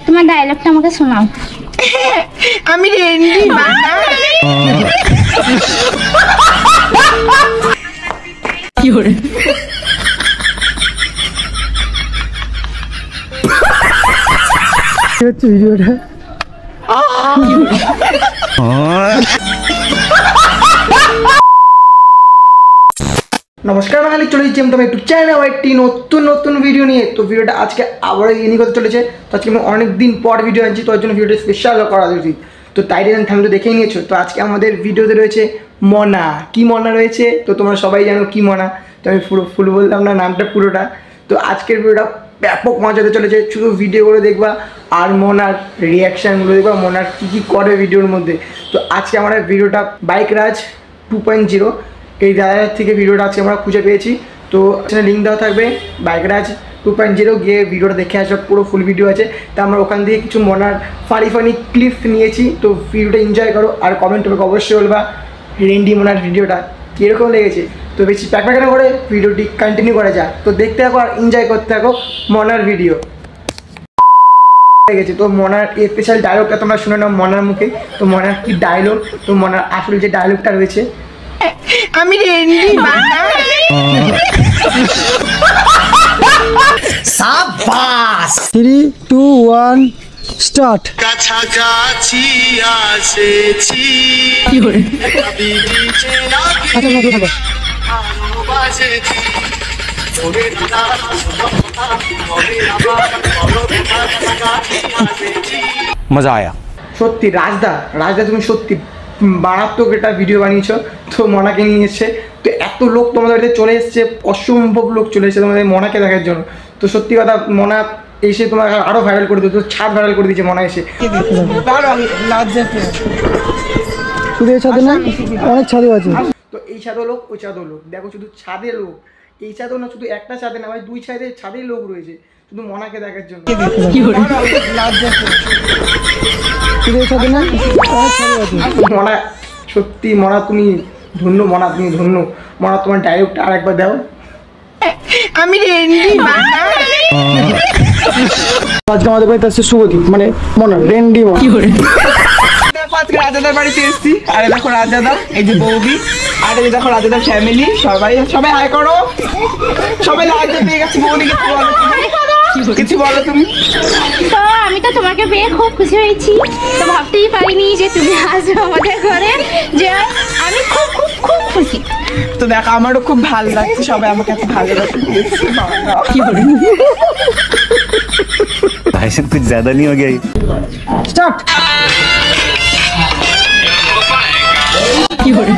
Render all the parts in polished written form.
তোমার ডায়লগটা আমাকে শোনাও। আমি রেন্ডি বানা কি হরে কি হচ্ছে ভিডিওটা? নমস্কার বাঙালি, চলে এসেছি আমি একটু চ্যানেল একটি নতুন ভিডিও নিয়ে। তো ভিডিওটা আজকে আবার ইউনিক হতে চলেছে। তো আজকে আমি অনেক দিন পর ভিডিও আনছি, তো ওর জন্য ভিডিওটা স্পেশাল করা উচিত। তো টাইটেল থাম তো দেখেই নিয়েছো। তো আজকে আমাদের ভিডিওতে রয়েছে মনা। কি মনা রয়েছে তো তোমরা সবাই জানো কি মনা। তো আমি ফুল বললাম না নামটা পুরোটা। তো আজকের ভিডিওটা ব্যাপক মজা হতে চলেছে। শুধু ভিডিওগুলো দেখবা আর মনার রিয়াকশানগুলো দেখবা, মনার কী করে ভিডিওর মধ্যে। তো আজকে আমরা ভিডিওটা বাইক রাজ 2.0 এই দাদার থেকে ভিডিওটা আজকে আমরা খুঁজে পেয়েছি। তো সেখানে লিঙ্ক দেওয়া থাকবে, বাইক রাজ 2.0 গিয়ে ভিডিওটা দেখে আসবে, পুরো ফুল ভিডিও আছে। তো আমরা ওখান থেকে কিছু মনার ফানি ক্লিপস নিয়েছি। তো ভিডিওটা এনজয় করো আর কমেন্ট করবে, অবশ্যই বলবা রেন্ডি মনার ভিডিওটা কীরকম লেগেছে। তো বেশি প্যাকপ্যাকানো করে ভিডিওটি কন্টিনিউ করা যায়। তো দেখতে থাকো আর এনজয় করতে থাকো মনার ভিডিও। গেছে তো মনার স্পেশাল ডায়লগটা তোমরা শুনে নাও মনার মুখে। তো মনার কি ডায়লগ, তো মনার আসলে যে ডায়লগটা রয়েছে, আমি রেন্ডি বানা সাবাস। 3, 2, 1 স্টার্ট। কাছাকাছি আসেছি কি হরে মজা আয়া। সত্যি রাজদা তুমি সত্যি মারাত্মক একটা ভিডিও বানিয়েছো। তো মনাকে নিয়ে এসছে, তো এত লোক তোমাদের বাড়িতে চলে এসছে, অসম্ভব লোক চলে এসেছে তোমাদের মনাকে দেখার জন্য। তো সত্যি কথা মনা এসে তোমার আরও ভাইরাল করে দিত, ছাদ ভাইরাল করে দিয়েছে মনা এসে। শুধু এই ছাদে না, অনেক ছাদও আছে। তো এই ছাদও লোক, ওই ছাদও লোক, দেখো শুধু ছাদের লোক। এই ছাদও না, শুধু একটা ছাদে না ভাই, 2 ছাদের লোক রয়েছে শুধু মনাকে দেখার জন্য। শুধু এই ছাদে না, অনেক ছাদও আছে। মনা সত্যি মনা তুমি ধন্য, মনা তুমি ধন্য। মনা তোমার ডায়লগটা আর একবার দাও। আমি রেন্ডি বানা আজকে আমাদের বাড়িতে আসছে শুভদীপ, মানে মনা রেন্ডি মনা। কি হরে আজকে রাজাদার বাড়িতে এসেছি। আর দেখো রাজাদা, এই যে বৌদি, আর এই দেখো রাজাদার ফ্যামিলি, সবাই হাই করো। সবাই রাজা পেয়ে গেছে। বৌদি কিছু বলো তুমি। তো আমি তো তোমাকে পেয়ে খুব খুশি হয়েছি। তো ভাবতেই পারিনি যে তুমি আসবে আমাদের ঘরে, যে আমি খুব খুব খুব খুশি। তো দেখো আমারও খুব ভালো লাগছে, সবাই আমাকে এত ভালোবাসে। কি হরে भाई साहब कुछ ज्यादा नहीं हो गया? স্টার্ট। কি হরে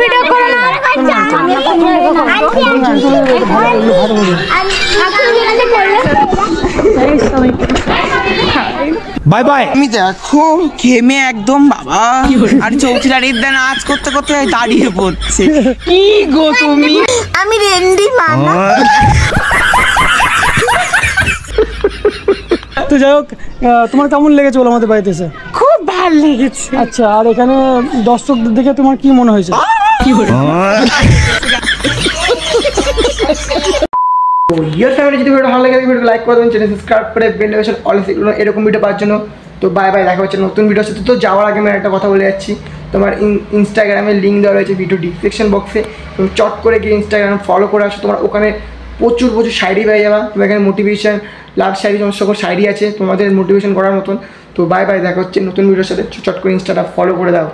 ভিডিও করো না। Bye bye. আমি দেখো ঘেমে একদম বাবা, আর চৌকিদারির দেন নাচ করতে করতে দাঁড়িয়ে পড়ছে। কি গো তুমি? আমি রেন্ডি মানা। তো যাই হোক, তোমার কেমন লেগেছে বলো আমাদের বাড়িতে এসে? খুব ভালো লেগেছে। আচ্ছা, আর এখানে দর্শকদের দেখে তোমার কি মনে হয়েছে? কি হলো? তো ইয়ার ফ্যামিলি, যদি ভিডিও ভালো লাগে ভিডিও লাইক করে দেবেন, চ্যানেল সাবস্ক্রাইব করে বেল নোটিফিকেশন অল সেগুলো এরকম ভিডিও পাওয়ার জন্য। তো বাই বাই, দেখা হচ্ছে নতুন ভিডিওর সাথে। তো যাওয়ার আগে আমি একটা কথা বলে যাচ্ছি, তোমার ইনস্টাগ্রামের লিঙ্ক দেওয়া রয়েছে ভিডিও ডিসক্রিপশন বক্সে। তুমি চট করে গিয়ে ইনস্টাগ্রাম ফলো করে আসো, তোমার ওখানে প্রচুর শায়রি পেয়ে যাবা। তোমার এখানে মোটিভেশন, লাভ শায়রি, সমস্ত সকল শায়রি আছে তোমাদের মোটিভেশন করার মতন। তো বাই বাই, দেখা হচ্ছে নতুন ভিডিওর সাথে। চট করে ইনস্টাটা ফলো করে দাও।